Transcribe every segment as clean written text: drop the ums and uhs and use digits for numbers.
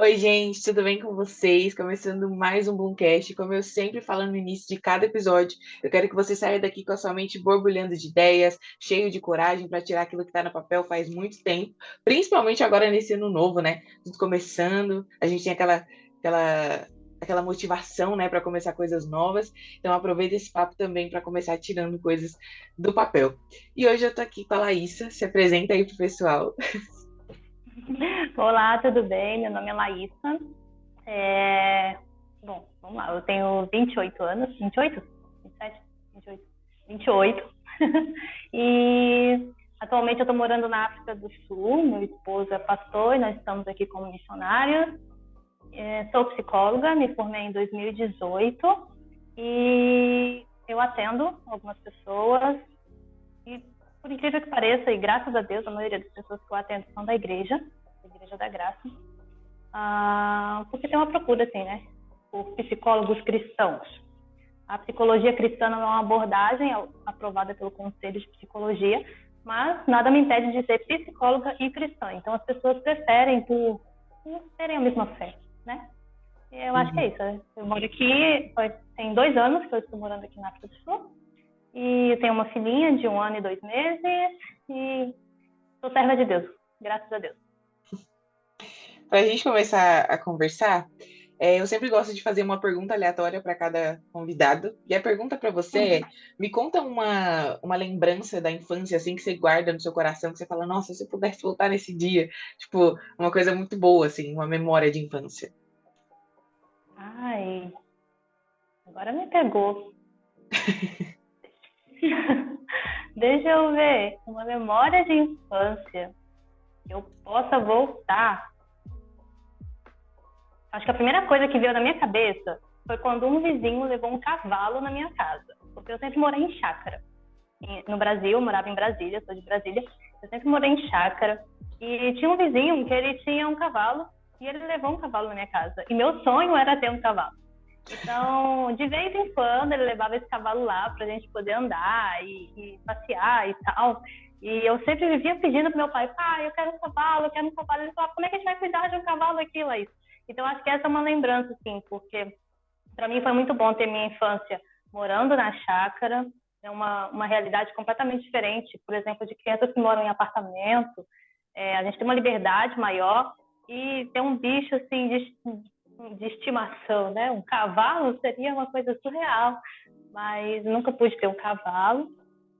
Oi, gente, tudo bem com vocês? Começando mais um Boomcast. Como eu sempre falo no início de cada episódio, eu quero que você saia daqui com a sua mente borbulhando de ideias, cheio de coragem para tirar aquilo que está no papel faz muito tempo, principalmente agora nesse ano novo, né? Tudo começando, a gente tem aquela, aquela motivação, né, para começar coisas novas. Então, aproveita esse papo também para começar tirando coisas do papel. E hoje eu tô aqui com a Laísa, se apresenta aí pro pessoal. Olá, tudo bem? Meu nome é Laísa. Bom, vamos lá. Eu tenho 28 anos. 28? 27? 28? 28. E atualmente eu estou morando na África do Sul. Meu esposo é pastor e nós estamos aqui como missionários. Sou psicóloga, me formei em 2018 e eu atendo algumas pessoas. E por incrível que pareça, e graças a Deus, a maioria das pessoas que eu atendo são da Igreja da Graça. Porque tem uma procura, assim, né? Por psicólogos cristãos. A psicologia cristã não é uma abordagem aprovada pelo Conselho de Psicologia, mas nada me impede de ser psicóloga e cristã. Então, as pessoas preferem por terem a mesma fé, né? E eu acho que é isso. Eu moro aqui, tem 2 anos que eu estou morando aqui na África do Sul. E eu tenho uma filhinha de 1 ano e 2 meses. E sou serva de Deus, graças a Deus. Para a gente começar a conversar, eu sempre gosto de fazer uma pergunta aleatória para cada convidado. E a pergunta para você é: me conta uma lembrança da infância assim que você guarda no seu coração, que você fala, nossa, se eu pudesse voltar nesse dia, tipo, uma coisa muito boa, assim, uma memória de infância. Ai, agora me pegou. Deixa eu ver. Uma memória de infância que eu possa voltar. Acho que a primeira coisa que veio na minha cabeça foi quando um vizinho levou um cavalo na minha casa. Porque eu sempre morei em chácara. No Brasil, eu morava em Brasília, sou de Brasília. Eu sempre morei em chácara. E tinha um vizinho que ele tinha um cavalo e ele levou um cavalo na minha casa. E meu sonho era ter um cavalo. Então, de vez em quando, ele levava esse cavalo lá pra gente poder andar e passear e tal. E eu sempre vivia pedindo pro meu pai, pai, eu quero um cavalo, eu quero um cavalo. Ele falava, como é que a gente vai cuidar de um cavalo aqui, Laís? Então, acho que essa é uma lembrança, assim, porque para mim foi muito bom ter minha infância morando na chácara. É uma realidade completamente diferente, por exemplo, de crianças que moram em apartamento. A gente tem uma liberdade maior e ter um bicho, assim, de estimação, né? Um cavalo seria uma coisa surreal, mas nunca pude ter um cavalo.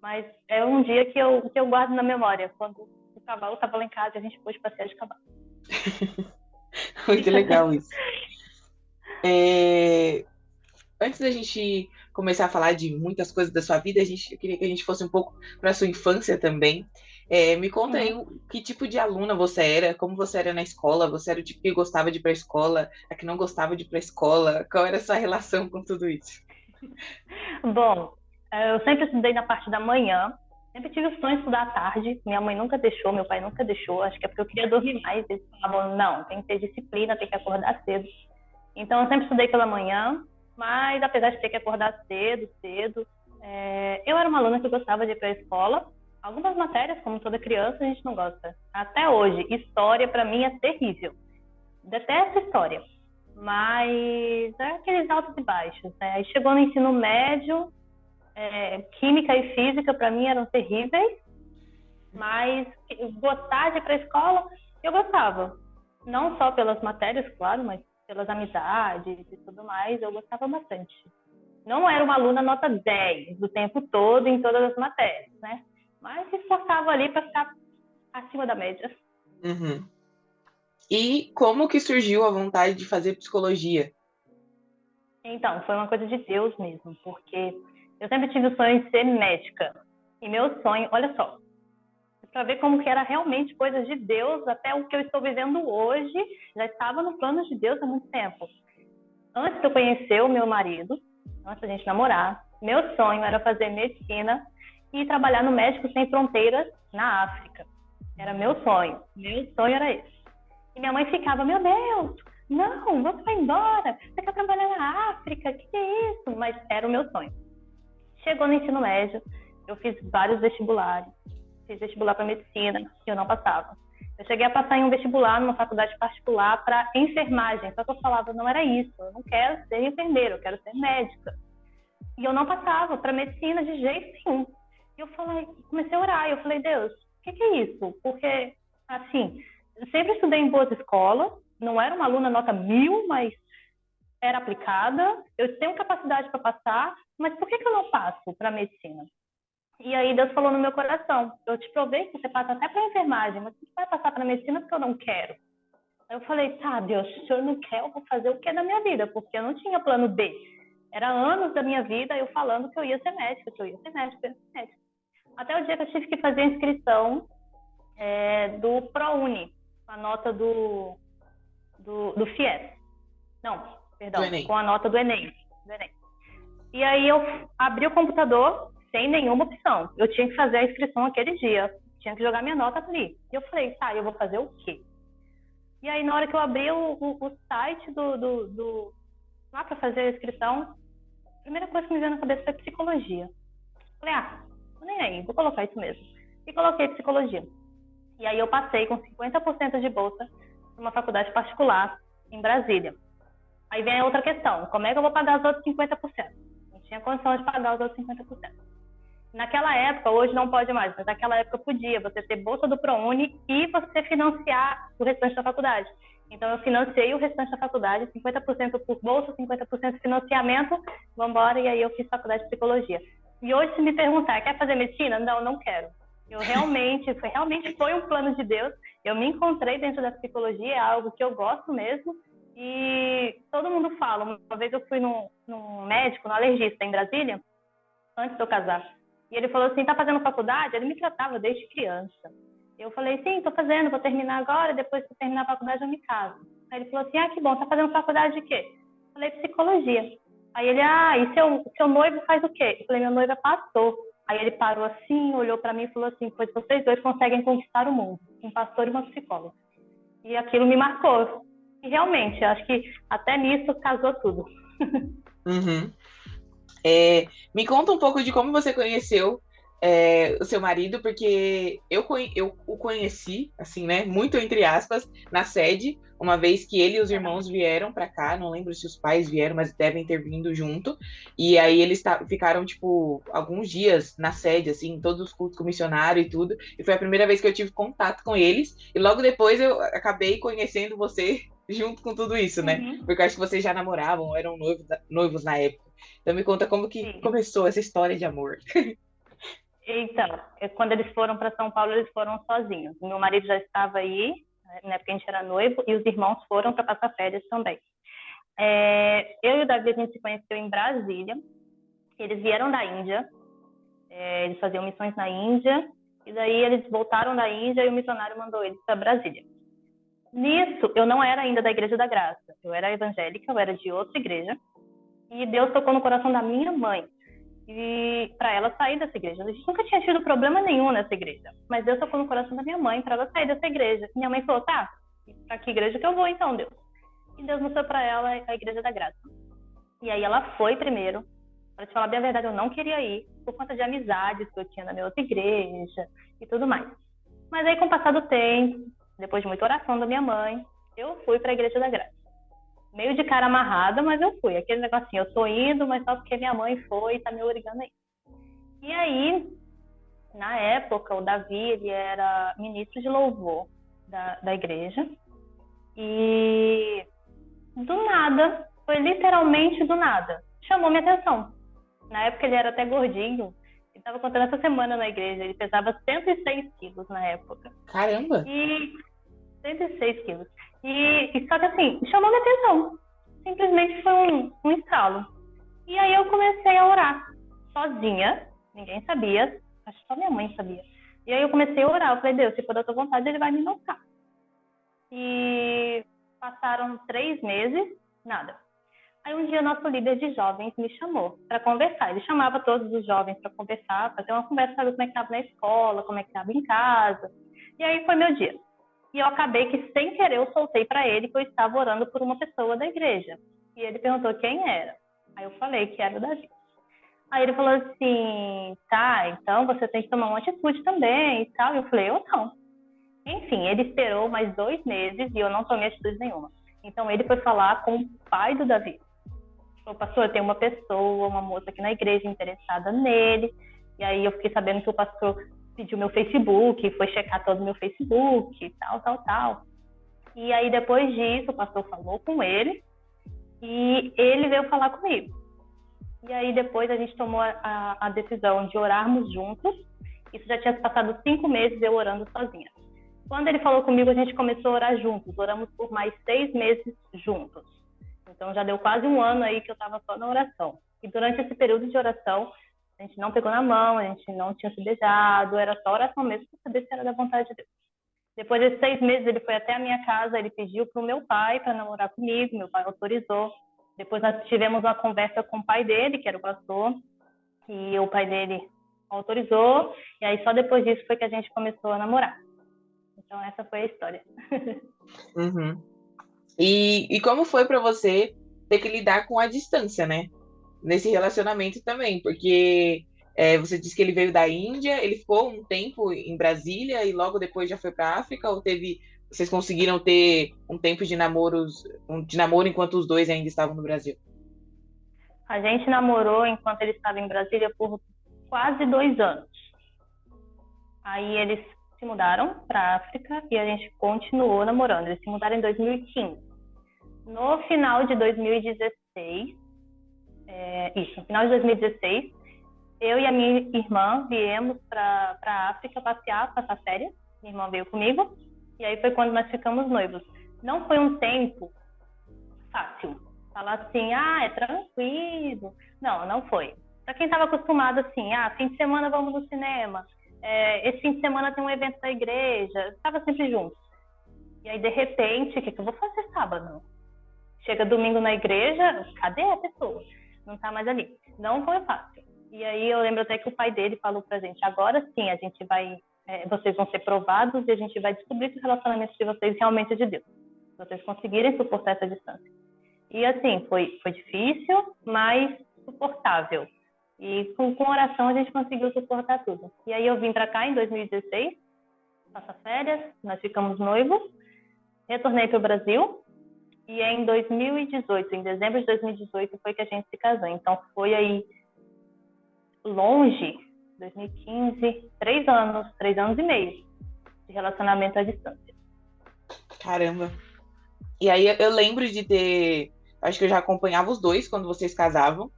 Mas é um dia que eu guardo na memória, quando o cavalo estava lá em casa e a gente pôde passear de cavalo. Muito legal isso. Antes da gente começar a falar de muitas coisas da sua vida, eu queria que a gente fosse um pouco para a sua infância também. Me conta aí que tipo de aluna você era, como você era na escola, você era o tipo que gostava de ir para a escola, a que não gostava de ir para a escola, qual era a sua relação com tudo isso? Bom, eu sempre estudei na parte da manhã, sempre tive o sonho de estudar à tarde. Minha mãe nunca deixou, meu pai nunca deixou, acho que é porque eu queria dormir mais. Eles falavam, não, tem que ter disciplina, tem que acordar cedo. Então, eu sempre estudei pela manhã, mas apesar de ter que acordar cedo, eu era uma aluna que gostava de ir para a escola. Algumas matérias, como toda criança, a gente não gosta. Até hoje, história para mim é terrível. Detesto história, mas é aqueles altos e baixos, né? Aí chegou no ensino médio, química e física para mim eram terríveis, mas gostar de ir para a escola, eu gostava. Não só pelas matérias, claro, mas pelas amizades e tudo mais, eu gostava bastante. Não era uma aluna nota 10 o tempo todo em todas as matérias, né? Mas se esforçava ali para ficar acima da média. Uhum. E como que surgiu a vontade de fazer psicologia? Então, foi uma coisa de Deus mesmo, porque eu sempre tive o sonho de ser médica. E meu sonho, olha só, para ver como que era realmente coisas de Deus, até o que eu estou vivendo hoje, já estava no plano de Deus há muito tempo. Antes de eu conhecer o meu marido, antes da gente namorar, meu sonho era fazer medicina e trabalhar no Médicos Sem Fronteiras na África. Era meu sonho. Meu sonho era esse. E minha mãe ficava, meu Deus, não, você vai embora, você quer trabalhar na África, que é isso? Mas era o meu sonho. Chegou no ensino médio, eu fiz vários vestibulares. Fiz vestibular para medicina, que eu não passava. Eu cheguei a passar em um vestibular, numa faculdade particular, para enfermagem. Só que eu falava, não era isso, eu não quero ser enfermeira, eu quero ser médica. E eu não passava para medicina de jeito nenhum. E eu falei, comecei a orar, eu falei, Deus, o que é isso? Porque, assim, eu sempre estudei em boas escolas, não era uma aluna nota 1000, mas era aplicada, eu tenho capacidade para passar, mas por que eu não passo para medicina? E aí Deus falou no meu coração, eu te provei que você passa até para enfermagem, mas você vai passar para medicina porque eu não quero. Aí eu falei, tá, Deus, se o senhor não quer, eu vou fazer o que é da minha vida, porque eu não tinha plano B. Era anos da minha vida eu falando que eu ia ser médica, que eu ia ser médica, que eu ia ser médica. Até o dia que eu tive que fazer a inscrição do ProUni, a nota do FIES. Não, perdão, com a nota do Enem. E aí eu abri o computador sem nenhuma opção. Eu tinha que fazer a inscrição aquele dia. Tinha que jogar minha nota ali. E eu falei, tá, eu vou fazer o quê? E aí na hora que eu abri o site lá para fazer a inscrição, a primeira coisa que me veio na cabeça foi psicologia. Falei, nem aí, vou colocar isso mesmo. E coloquei psicologia. E aí eu passei com 50% de bolsa numa faculdade particular em Brasília. Aí vem a outra questão, como é que eu vou pagar os outros 50%? Não tinha condição de pagar os outros 50%. Naquela época, hoje não pode mais, mas naquela época podia você ter bolsa do ProUni e você financiar o restante da faculdade. Então eu financiei o restante da faculdade, 50% por bolsa, 50% financiamento, vamos embora, e aí eu fiz faculdade de psicologia. E hoje, se me perguntar, quer fazer medicina? Não quero. Realmente foi um plano de Deus. Eu me encontrei dentro da psicologia, é algo que eu gosto mesmo. E todo mundo fala. Uma vez eu fui num médico, num alergista em Brasília, antes de eu casar. E ele falou assim, tá fazendo faculdade? Ele me tratava desde criança. Eu falei, sim, tô fazendo, vou terminar agora, depois que eu terminar a faculdade eu me caso. Aí ele falou assim, que bom, tá fazendo faculdade de quê? Eu falei, psicologia. Aí ele, e seu noivo faz o quê? Eu falei, meu noivo é pastor. Aí ele parou assim, olhou para mim e falou assim, pois vocês dois conseguem conquistar o mundo, um pastor e uma psicóloga. E aquilo me marcou. E realmente, acho que até nisso casou tudo. Uhum. Me conta um pouco de como você conheceu o seu marido, porque eu o conheci, assim, né, muito entre aspas, na sede, uma vez que ele e os irmãos vieram para cá, não lembro se os pais vieram, mas devem ter vindo junto, e aí eles ficaram, tipo, alguns dias na sede, assim, todos os cultos com missionário e tudo, e foi a primeira vez que eu tive contato com eles, e logo depois eu acabei conhecendo você junto com tudo isso, né, porque eu acho que vocês já namoravam, eram noivos na época. Então me conta como que começou essa história de amor. Então, quando eles foram para São Paulo, eles foram sozinhos. Meu marido já estava aí, na época a gente era noivo, e os irmãos foram para passar férias também. Eu e o Davi, a gente se conheceu em Brasília. Eles vieram da Índia, eles faziam missões na Índia, e daí eles voltaram da Índia e o missionário mandou eles para Brasília. Nisso, eu não era ainda da Igreja da Graça. Eu era evangélica, eu era de outra igreja. E Deus tocou no coração da minha mãe e para ela sair dessa igreja. A gente nunca tinha tido problema nenhum nessa igreja, mas Deus tocou no coração da minha mãe para ela sair dessa igreja. Minha mãe falou, tá, para que igreja que eu vou então, Deus? E Deus mostrou para ela a Igreja da Graça. E aí ela foi primeiro. Para te falar bem a verdade, eu não queria ir por conta de amizades que eu tinha na minha outra igreja e tudo mais. Mas aí com o passar do tempo, depois de muita oração da minha mãe, eu fui para a Igreja da Graça. Meio de cara amarrada, mas eu fui. Aquele negocinho, eu tô indo, mas só porque minha mãe foi e tá me obrigando aí. E aí, na época, o Davi, ele era ministro de louvor da igreja. E do nada, foi literalmente do nada, chamou minha atenção. Na época ele era até gordinho. Ele estava contando essa semana na igreja. Ele pesava 106 quilos na época. Caramba! E 106 quilos. E só que assim, chamou minha atenção. Simplesmente foi um estalo. E aí eu comecei a orar. Sozinha. Ninguém sabia. Acho que só minha mãe sabia. E aí eu comecei a orar. Eu falei, Deus, se for da tua vontade, ele vai me mostrar. E passaram 3 meses, nada. Aí um dia nosso líder de jovens me chamou para conversar. Ele chamava todos os jovens para conversar, fazer uma conversa, saber como é que estava na escola, como é que estava em casa. E aí foi meu dia. E eu acabei que, sem querer, eu soltei para ele que eu estava orando por uma pessoa da igreja. E ele perguntou quem era. Aí eu falei que era o Davi. Aí ele falou assim, tá, então você tem que tomar uma atitude também e tal. E eu falei, eu não. Enfim, ele esperou mais 2 meses e eu não tomei atitude nenhuma. Então, ele foi falar com o pai do Davi. Falou, pastor, tem uma pessoa, uma moça aqui na igreja interessada nele. E aí eu fiquei sabendo que o pastor pediu meu Facebook, foi checar todo o meu Facebook, tal. E aí, depois disso, o pastor falou com ele e ele veio falar comigo. E aí, depois a gente tomou a decisão de orarmos juntos. Isso já tinha passado 5 meses eu orando sozinha. Quando ele falou comigo, a gente começou a orar juntos. Oramos por mais 6 meses juntos. Então, já deu quase 1 ano aí que eu estava só na oração. E durante esse período de oração, a gente não pegou na mão, a gente não tinha se beijado, era só oração mesmo para saber se era da vontade de Deus. Depois desses 6 meses, ele foi até a minha casa, ele pediu para o meu pai para namorar comigo, meu pai autorizou. Depois nós tivemos uma conversa com o pai dele, que era o pastor, e o pai dele autorizou, e aí só depois disso foi que a gente começou a namorar. Então essa foi a história. Uhum. E como foi para você ter que lidar com a distância, né? Nesse relacionamento também, porque você disse que ele veio da Índia, ele ficou um tempo em Brasília e logo depois já foi para África, ou vocês conseguiram ter um tempo de namoro enquanto os dois ainda estavam no Brasil? A gente namorou enquanto ele estava em Brasília por quase 2 anos. Aí eles se mudaram para a África e a gente continuou namorando. Eles se mudaram em 2015. No final de 2016, no final de 2016, eu e a minha irmã viemos para a África passear, passar férias. Minha irmã veio comigo e aí foi quando nós ficamos noivos. Não foi um tempo fácil. Falar assim, é tranquilo. Não, não foi. Para quem estava acostumado assim, fim de semana vamos no cinema, esse fim de semana tem um evento da igreja, estava sempre junto. E aí, de repente, o que eu vou fazer sábado? Chega domingo na igreja, cadê a pessoa? Não está mais ali. Não foi fácil. E aí eu lembro até que o pai dele falou pra gente, agora sim, a gente vai, vocês vão ser provados e a gente vai descobrir se o relacionamento de vocês realmente é de Deus. Se vocês conseguirem suportar essa distância. E assim, foi difícil, mas suportável. E com oração a gente conseguiu suportar tudo. E aí eu vim para cá em 2016, passar férias, nós ficamos noivos, retornei para o Brasil e em 2018, em dezembro de 2018, foi que a gente se casou. Então foi aí longe, 2015, 3 anos e meio de relacionamento à distância. Caramba. E aí eu lembro de ter. Acho que eu já acompanhava os dois quando vocês casavam.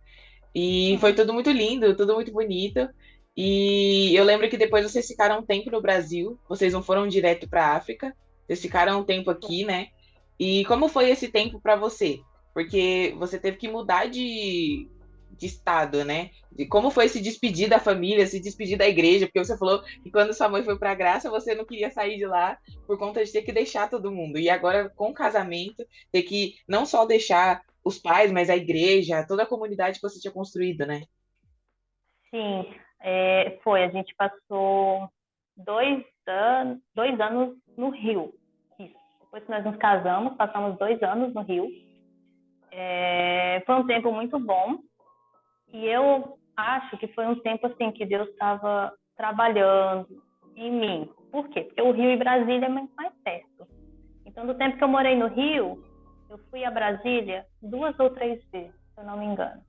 E foi tudo muito lindo, tudo muito bonito. E eu lembro que depois vocês ficaram um tempo no Brasil, vocês não foram direto para a África, vocês ficaram um tempo aqui, né? E como foi esse tempo para você? Porque você teve que mudar de estado, né? E como foi se despedir da família, se despedir da igreja? Porque você falou que quando sua mãe foi para a Graça, você não queria sair de lá por conta de ter que deixar todo mundo. E agora, com o casamento, ter que não só deixar os pais, mas a igreja, toda a comunidade que você tinha construído, né? Sim, foi. A gente passou 2 anos no Rio. Isso. Depois que nós nos casamos, passamos 2 anos no Rio. Foi um tempo muito bom. E eu acho que foi um tempo assim que Deus estava trabalhando em mim. Por quê? Porque o Rio e Brasília é muito mais perto. Então, do tempo que eu morei no Rio, eu fui a Brasília 2 ou 3 vezes, se eu não me engano.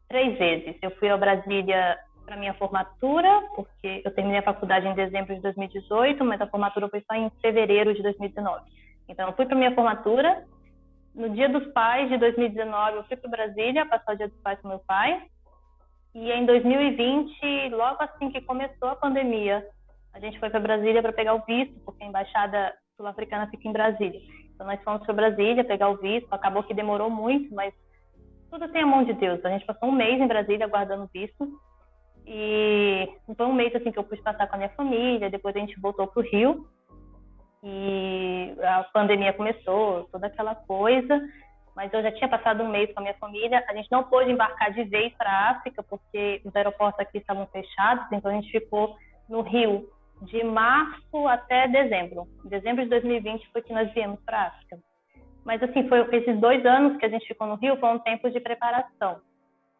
3 vezes. Eu fui a Brasília para minha formatura, porque eu terminei a faculdade em dezembro de 2018, mas a formatura foi só em fevereiro de 2019. Então, eu fui para minha formatura. No Dia dos Pais de 2019, eu fui para Brasília passar o Dia dos Pais com meu pai. E em 2020, logo assim que começou a pandemia, a gente foi para Brasília para pegar o visto, porque a embaixada sul-africana fica em Brasília. Então, nós fomos para Brasília pegar o visto. Acabou que demorou muito, mas tudo tem a mão de Deus. A gente passou um mês em Brasília aguardando o visto. E foi um mês assim que eu pude passar com a minha família. Depois a gente voltou para o Rio. E a pandemia começou, toda aquela coisa. Mas eu já tinha passado um mês com a minha família. A gente não pôde embarcar de vez para a África, porque os aeroportos aqui estavam fechados. Então a gente ficou no Rio de março até dezembro. Em dezembro de 2020 foi que nós viemos para a África. Mas, assim, foi esses 2 anos que a gente ficou no Rio, foi um tempo de preparação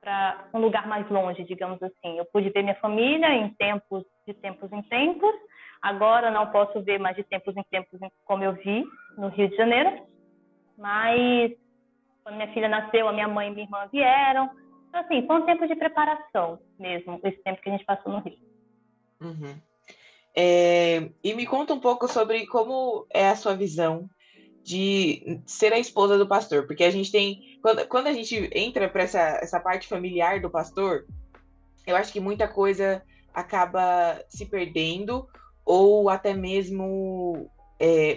para um lugar mais longe, digamos assim. Eu pude ver minha família de tempos em tempos, Agora não posso ver mais de tempos em tempos como eu vi no Rio de Janeiro, mas quando minha filha nasceu, a minha mãe e minha irmã vieram. Então, assim, foi um tempo de preparação mesmo, esse tempo que a gente passou no Rio. Uhum. E me conta um pouco sobre como é a sua visão de ser a esposa do pastor, porque a gente tem, quando a gente entra para essa parte familiar do pastor, eu acho que muita coisa acaba se perdendo, ou até mesmo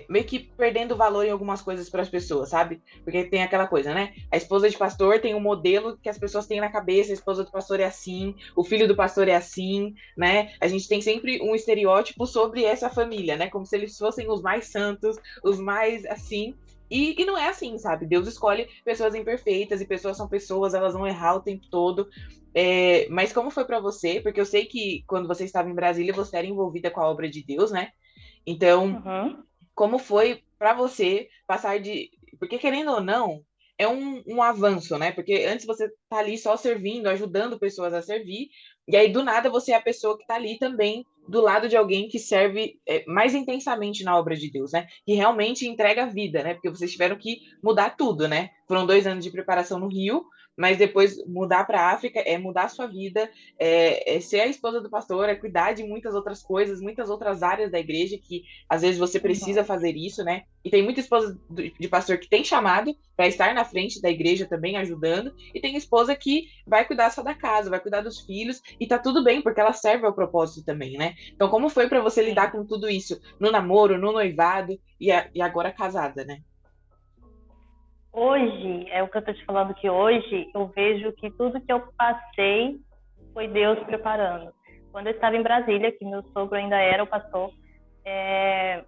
meio que perdendo valor em algumas coisas para as pessoas, sabe? Porque tem aquela coisa, né? A esposa de pastor tem um modelo que as pessoas têm na cabeça, a esposa do pastor é assim, o filho do pastor é assim, né? A gente tem sempre um estereótipo sobre essa família, né? Como se eles fossem os mais santos, os mais assim. E não é assim, sabe? Deus escolhe pessoas imperfeitas e pessoas são pessoas, elas vão errar o tempo todo. Mas como foi para você? Porque eu sei que quando você estava em Brasília, você era envolvida com a obra de Deus, né? Então, Uhum. como foi para você passar de. Porque, querendo ou não, é um avanço, né? Porque antes você tá ali só servindo, ajudando pessoas a servir, e aí do nada você é a pessoa que tá ali também do lado de alguém que serve mais intensamente na obra de Deus, né? Que realmente entrega a vida, né? Porque vocês tiveram que mudar tudo, né? Foram 2 anos de preparação no Rio, mas depois mudar para a África é mudar a sua vida, é ser a esposa do pastor, é cuidar de muitas outras coisas, muitas outras áreas da igreja que às vezes você precisa Uhum. fazer isso, né? E tem muita esposa de pastor que tem chamado para estar na frente da igreja também ajudando, e tem esposa que vai cuidar só da casa, vai cuidar dos filhos, e tá tudo bem, porque ela serve ao propósito também, né? Então, como foi para você lidar Sim. com tudo isso no namoro, no noivado e agora casada, né? Hoje, é o que eu tô te falando, que hoje eu vejo que tudo que eu passei foi Deus preparando. Quando eu estava em Brasília, que meu sogro ainda era o pastor,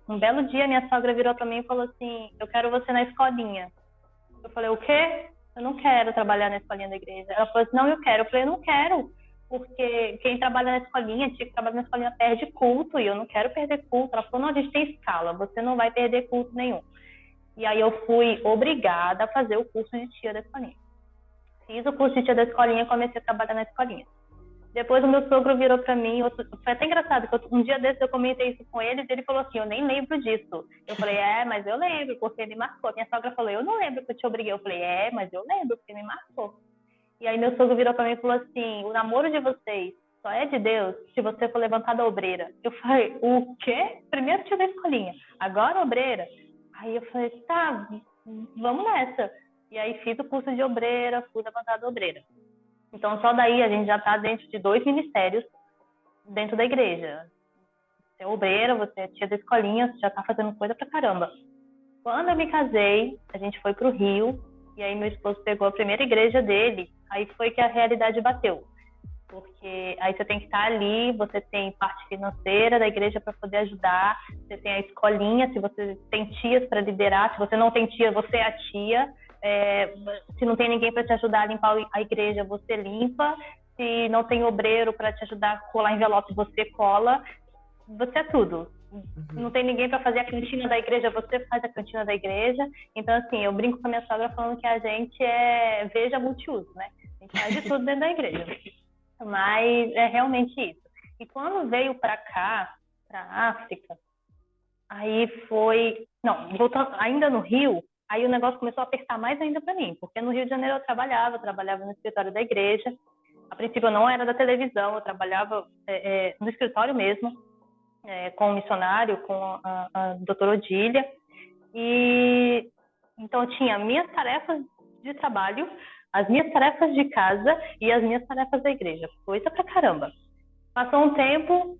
um belo dia minha sogra virou para mim e falou assim: eu quero você na escolinha. Eu falei: o quê? Eu não quero trabalhar na escolinha da igreja. Ela falou assim: não, eu quero. Eu falei: eu não quero, porque quem trabalha na escolinha, tinha que trabalhar na escolinha, perde culto, e eu não quero perder culto. Ela falou: não, a gente tem escala, você não vai perder culto nenhum. E aí eu fui obrigada a fazer o curso de tia da escolinha. Fiz o curso de tia da escolinha e comecei a trabalhar na escolinha. Depois o meu sogro virou para mim, foi até engraçado, que um dia desses eu comentei isso com ele, e ele falou assim: eu nem lembro disso. Eu falei: mas eu lembro, porque me marcou. Minha sogra falou: eu não lembro que eu te obriguei. Eu falei: mas eu lembro, porque me marcou. E aí meu sogro virou para mim e falou assim: o namoro de vocês só é de Deus se você for levantar da obreira. Eu falei: o quê? Primeiro tia da escolinha, agora obreira? Aí eu falei: tá, vamos nessa. E aí fiz o curso de obreira, fui levantar da obreira. Então, só daí a gente já está dentro de 2 ministérios dentro da igreja. Você é obreira, você é tia da escolinha, você já está fazendo coisa pra caramba. Quando eu me casei, a gente foi pro Rio, e aí meu esposo pegou a primeira igreja dele, aí foi que a realidade bateu. Porque aí você tem que estar ali, você tem parte financeira da igreja para poder ajudar, você tem a escolinha, se você tem tias para liderar, se você não tem tia, você é a tia. Se não tem ninguém para te ajudar a limpar a igreja, você limpa. Se não tem obreiro para te ajudar a colar envelope, você cola. Você é tudo. Não Uhum. tem ninguém para fazer a cantina da igreja, você faz a cantina da igreja. Então, assim, eu brinco com a minha sogra falando que a gente é veja multiuso, né? A gente faz de tudo dentro da igreja. Mas é realmente isso. E quando veio para cá, para a África, aí foi. Não, voltando ainda no Rio, aí o negócio começou a apertar mais ainda para mim, porque no Rio de Janeiro eu trabalhava no escritório da igreja. A princípio eu não era da televisão, eu trabalhava no escritório mesmo, com o missionário, com a doutora Odília. E então eu tinha minhas tarefas de trabalho, as minhas tarefas de casa e as minhas tarefas da igreja. Coisa pra caramba. Passou um tempo,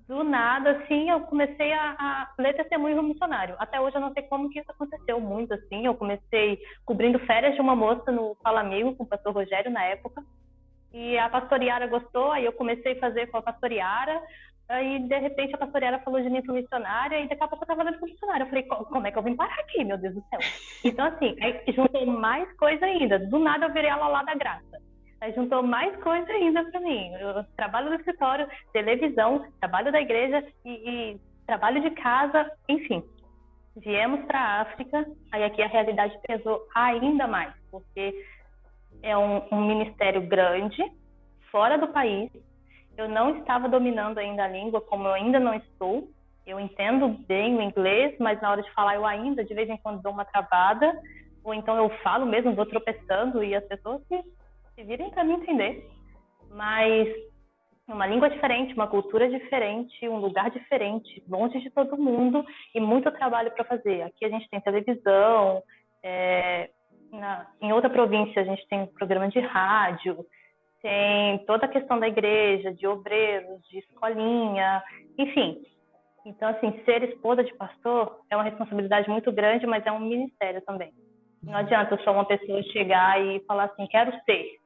do nada, assim, eu comecei a ler testemunho do missionário. Até hoje eu não sei como que isso aconteceu muito, assim. Eu comecei cobrindo férias de uma moça no Fala Amigo, com o pastor Rogério, na época. E a pastoriara gostou, aí eu comecei a fazer com a pastoriara. Aí, de repente, a pastoriara falou de mim pro missionário, e daqui a pouco eu tava lendo pro missionário. Eu falei: como é que eu vim parar aqui, meu Deus do céu? Então, assim, aí juntou mais coisa ainda. Do nada eu virei a Lalá da Graça. Aí juntou mais coisa ainda para mim. Eu trabalho no escritório, televisão, trabalho da igreja e trabalho de casa, enfim. Viemos para a África, aí aqui a realidade pesou ainda mais, porque é um ministério grande, fora do país. Eu não estava dominando ainda a língua, como eu ainda não estou. Eu entendo bem o inglês, mas na hora de falar eu ainda, de vez em quando, dou uma travada, ou então eu falo mesmo, vou tropeçando e as pessoas se virem para me entender. Mas uma língua diferente, uma cultura diferente, um lugar diferente, longe de todo mundo e muito trabalho para fazer. Aqui a gente tem televisão, em outra província a gente tem um programa de rádio, tem toda a questão da igreja, de obreiros, de escolinha, enfim. Então, assim, ser esposa de pastor é uma responsabilidade muito grande, mas é um ministério também. Não adianta só uma pessoa chegar e falar assim, quero ser.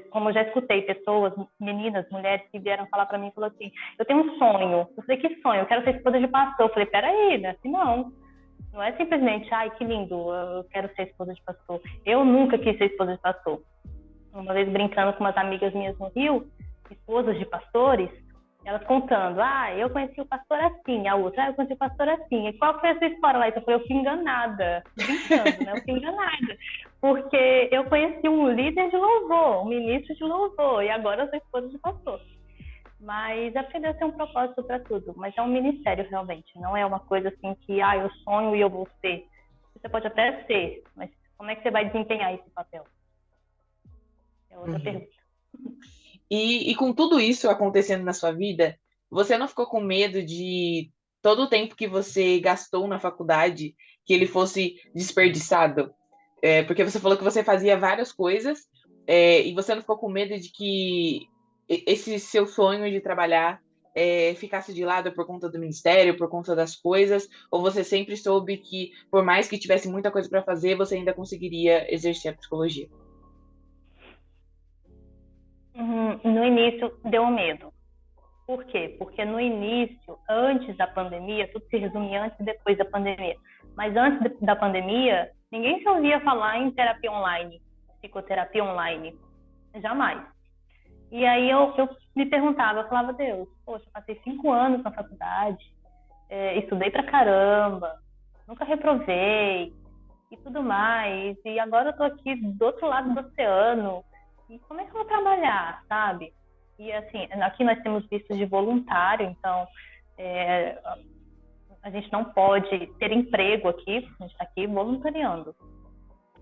Como eu já escutei pessoas, meninas, mulheres que vieram falar para mim, falou assim, eu tenho um sonho. Eu falei, que sonho? Eu quero ser esposa de pastor. Eu falei, peraí, não é assim não. Não é simplesmente, ai, que lindo, eu quero ser esposa de pastor. Eu nunca quis ser esposa de pastor. Uma vez brincando com umas amigas minhas no Rio, esposas de pastores, elas contando, eu conheci o pastor assim, a outra, eu conheci o pastor assim. E qual foi a sua história lá? Então, eu fui enganada, brincando, né? Eu fui enganada. Porque eu conheci um líder de louvor, um ministro de louvor, e agora eu sou esposa de pastor. Mas aprender a ter um propósito para tudo. Mas é um ministério, realmente. Não é uma coisa assim que, eu sonho e eu vou ser. Você pode até ser, mas como é que você vai desempenhar esse papel? É outra pergunta. E com tudo isso acontecendo na sua vida, você não ficou com medo de todo o tempo que você gastou na faculdade, que ele fosse desperdiçado? Porque você falou que você fazia várias coisas, e você não ficou com medo de que esse seu sonho de trabalhar ficasse de lado por conta do ministério, por conta das coisas, ou você sempre soube que, por mais que tivesse muita coisa para fazer, você ainda conseguiria exercer a psicologia? No início deu medo. Por quê? Porque no início, antes da pandemia, tudo se resumia antes e depois da pandemia. Mas antes da pandemia, ninguém se ouvia falar em terapia online, psicoterapia online. Jamais. E aí eu me perguntava, eu falava, Deus, poxa, passei 5 anos na faculdade, estudei pra caramba, nunca reprovei e tudo mais. E agora eu tô aqui do outro lado do oceano. E como é que eu vou trabalhar, sabe? E assim, aqui nós temos visto de voluntário, então a gente não pode ter emprego aqui, a gente está aqui voluntariando.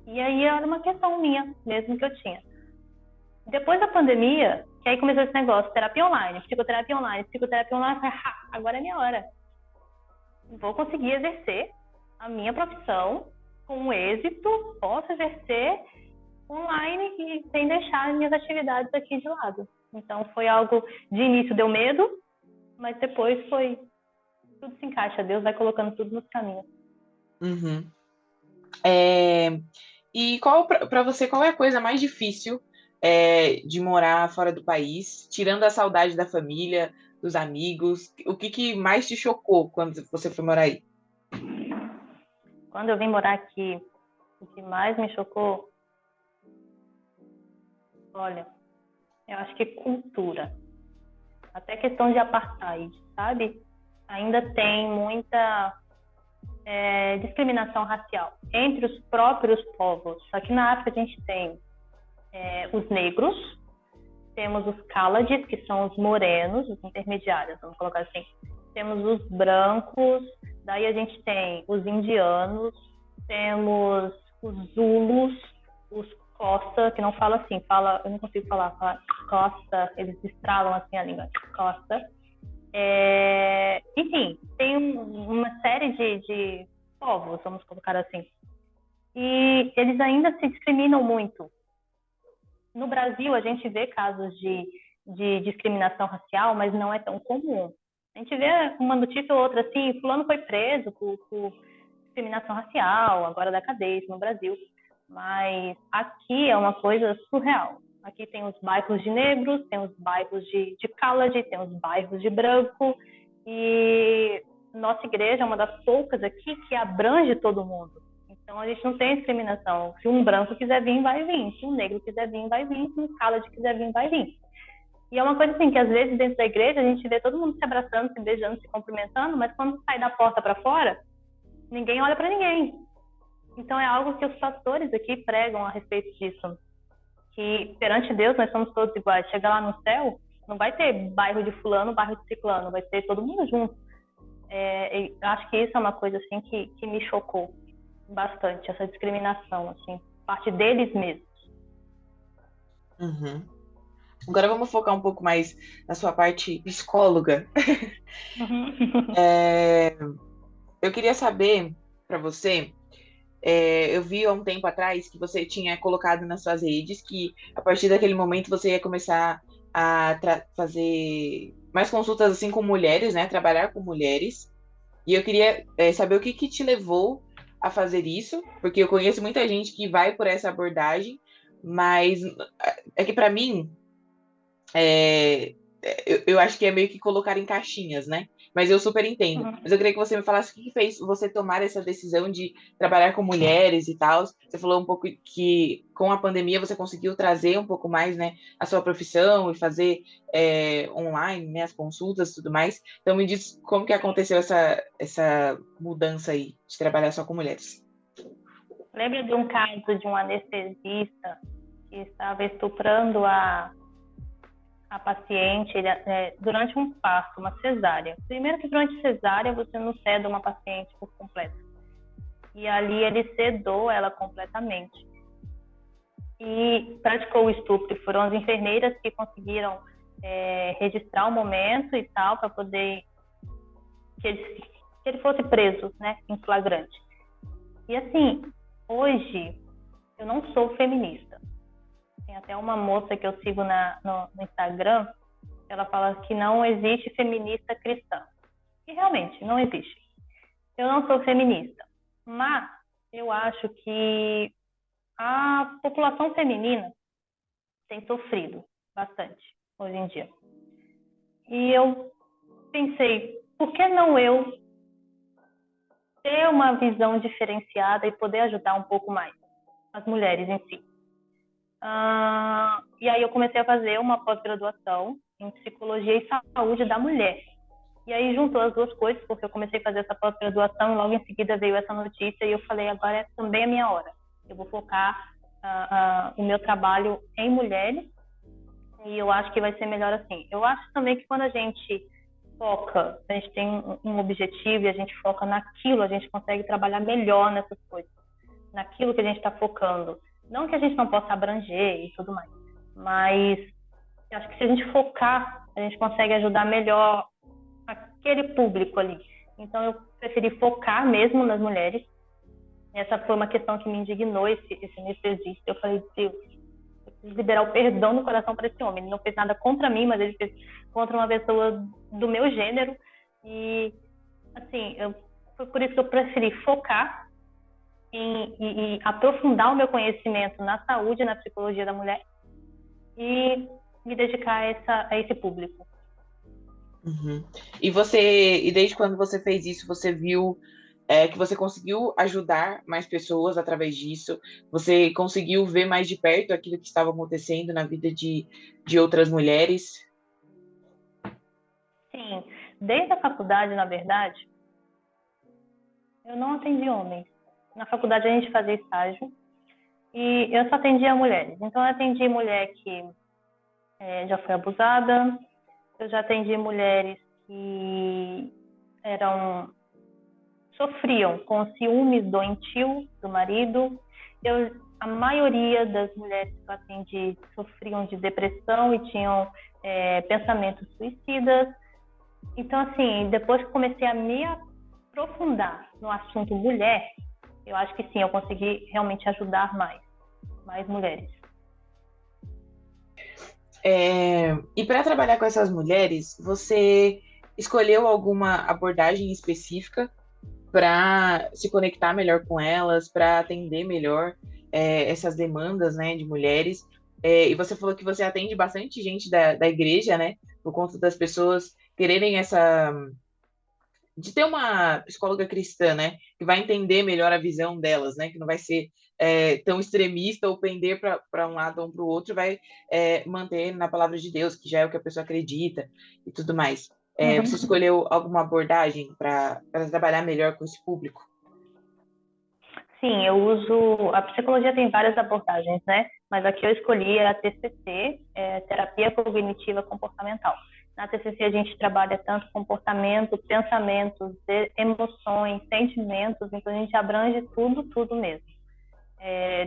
E aí era uma questão minha mesmo que eu tinha. Depois da pandemia, que aí começou esse negócio, terapia online, psicoterapia online, eu falei, agora é minha hora. Vou conseguir exercer a minha profissão com êxito, posso exercer online e sem deixar as minhas atividades aqui de lado. Então foi algo, de início deu medo, mas depois foi, tudo se encaixa, Deus vai colocando tudo nos caminhos. Uhum. E para você, qual é a coisa mais difícil de morar fora do país, tirando a saudade da família, dos amigos? O que mais te chocou quando você foi morar aí? Quando eu vim morar aqui, o que mais me chocou, olha, eu acho que cultura. Até questão de apartheid, sabe? Ainda tem muita discriminação racial entre os próprios povos. Aqui na África a gente tem os negros, temos os Khalidis, que são os morenos, os intermediários, vamos colocar assim. Temos os brancos, daí a gente tem os indianos, temos os Zulus, os Costa, que não fala assim, eu não consigo falar Costa, eles estralam assim a língua, Costa. Enfim, tem uma série de povos, vamos colocar assim. E eles ainda se discriminam muito. No Brasil, a gente vê casos de discriminação racial, mas não é tão comum. A gente vê uma notícia ou outra assim, fulano foi preso por discriminação racial, agora da cadeia no Brasil. Mas aqui é uma coisa surreal. Aqui tem os bairros de negros, tem os bairros de Khalid, tem os bairros de branco. E nossa igreja é uma das poucas aqui que abrange todo mundo. Então a gente não tem discriminação. Se um branco quiser vir, vai vir. Se um negro quiser vir, vai vir. Se um Khalid quiser vir, vai vir. E é uma coisa assim, que às vezes dentro da igreja a gente vê todo mundo se abraçando, se beijando, se cumprimentando, mas quando sai da porta para fora, ninguém olha para ninguém. Então é algo que os pastores aqui pregam a respeito disso. Que perante Deus nós somos todos iguais. Chega lá no céu, não vai ter bairro de fulano, bairro de ciclano, vai ter todo mundo junto. E acho que isso é uma coisa assim que me chocou bastante, essa discriminação, assim, parte deles mesmos. Uhum. Agora vamos focar um pouco mais na sua parte psicóloga. Uhum. É, eu queria saber para você, eu vi há um tempo atrás que você tinha colocado nas suas redes que a partir daquele momento você ia começar a fazer mais consultas assim com mulheres, né? Trabalhar com mulheres. E eu queria, saber o que que te levou a fazer isso, porque eu conheço muita gente que vai por essa abordagem, mas é que para mim é, eu acho que é meio que colocar em caixinhas, né? Mas eu super entendo. Mas Uhum. eu queria que você me falasse o que que fez você tomar essa decisão de trabalhar com mulheres e tal. Você falou um pouco que com a pandemia você conseguiu trazer um pouco mais, né, a sua profissão e fazer online, né, as consultas e tudo mais. Então me diz como que aconteceu essa mudança aí de trabalhar só com mulheres. Lembra de um caso de um anestesista que estava estuprando a paciente durante um parto, uma cesárea. Primeiro que durante cesárea você não ceda uma paciente por completo. E ali ele sedou ela completamente. E praticou o estupro. Foram as enfermeiras que conseguiram registrar o momento e tal, para poder que ele fosse preso, né, em flagrante. E assim, hoje eu não sou feminista. Tem até uma moça que eu sigo no Instagram, ela fala que não existe feminista cristã. E realmente, não existe. Eu não sou feminista, mas eu acho que a população feminina tem sofrido bastante hoje em dia. E eu pensei, por que não eu ter uma visão diferenciada e poder ajudar um pouco mais as mulheres em si? E aí eu comecei a fazer uma pós-graduação em psicologia e saúde da mulher. E aí juntou as duas coisas, porque eu comecei a fazer essa pós-graduação e logo em seguida veio essa notícia e eu falei, agora é também a minha hora. Eu vou focar o meu trabalho em mulheres e eu acho que vai ser melhor assim. Eu acho também que quando a gente foca, a gente tem um objetivo e a gente foca naquilo, a gente consegue trabalhar melhor nessas coisas, naquilo que a gente está focando. Não que a gente não possa abranger e tudo mais, mas acho que se a gente focar, a gente consegue ajudar melhor aquele público ali. Então eu preferi focar mesmo nas mulheres. Essa foi uma questão que me indignou, esse anestesista. Eu falei, Deus, eu preciso liberar o perdão no coração para esse homem. Ele não fez nada contra mim, mas ele fez contra uma pessoa do meu gênero. E, assim, foi por isso que eu preferi focar em aprofundar o meu conhecimento na saúde, na psicologia da mulher e me dedicar a esse público. Uhum. E desde quando você fez isso, você viu que você conseguiu ajudar mais pessoas através disso? Você conseguiu ver mais de perto aquilo que estava acontecendo na vida de outras mulheres? Sim, desde a faculdade, na verdade, eu não atendi homens. Na faculdade a gente fazia estágio e eu só atendia mulheres. Então eu atendi mulher que já foi abusada, eu já atendi mulheres que sofriam com ciúmes doentio do marido. A maioria das mulheres que eu atendi sofriam de depressão e tinham pensamentos suicidas. Então, assim, depois que comecei a me aprofundar no assunto mulher, eu acho que sim, eu consegui realmente ajudar mais mulheres. E para trabalhar com essas mulheres, você escolheu alguma abordagem específica para se conectar melhor com elas, para atender melhor essas demandas, né, de mulheres? E você falou que você atende bastante gente da igreja, né, por conta das pessoas quererem de ter uma psicóloga cristã, né, que vai entender melhor a visão delas, né, que não vai ser tão extremista ou pender para um lado ou para o outro, vai manter na palavra de Deus, que já é o que a pessoa acredita e tudo mais. Você Uhum. escolheu alguma abordagem para trabalhar melhor com esse público? Sim, eu uso. A psicologia tem várias abordagens, né? Mas a que eu escolhi é a TCC, Terapia Cognitiva Comportamental. Na TCC a gente trabalha tanto comportamento, pensamentos, emoções, sentimentos, então a gente abrange tudo, tudo mesmo.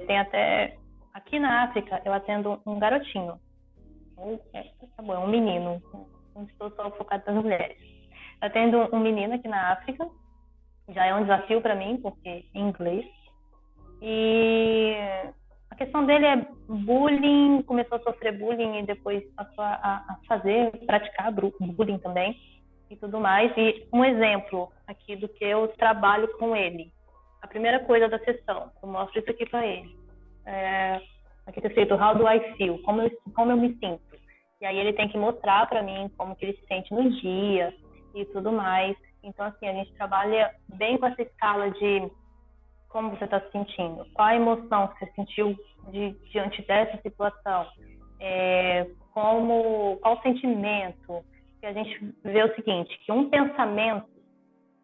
Tem até, aqui na África, eu atendo um garotinho, um menino, não estou só focada nas mulheres. Eu atendo um menino aqui na África, já é um desafio para mim, porque é em inglês. E a questão dele é bullying, começou a sofrer bullying e depois passou a praticar bullying também e tudo mais. E um exemplo aqui do que eu trabalho com ele. A primeira coisa da sessão, eu mostro isso aqui para ele. Aqui está escrito How do I feel? Como eu me sinto? E aí ele tem que mostrar para mim como que ele se sente no dia e tudo mais. Então, assim, a gente trabalha bem com essa escala de como você está se sentindo, qual a emoção que você sentiu diante dessa situação, qual o sentimento, que a gente vê o seguinte, que um pensamento,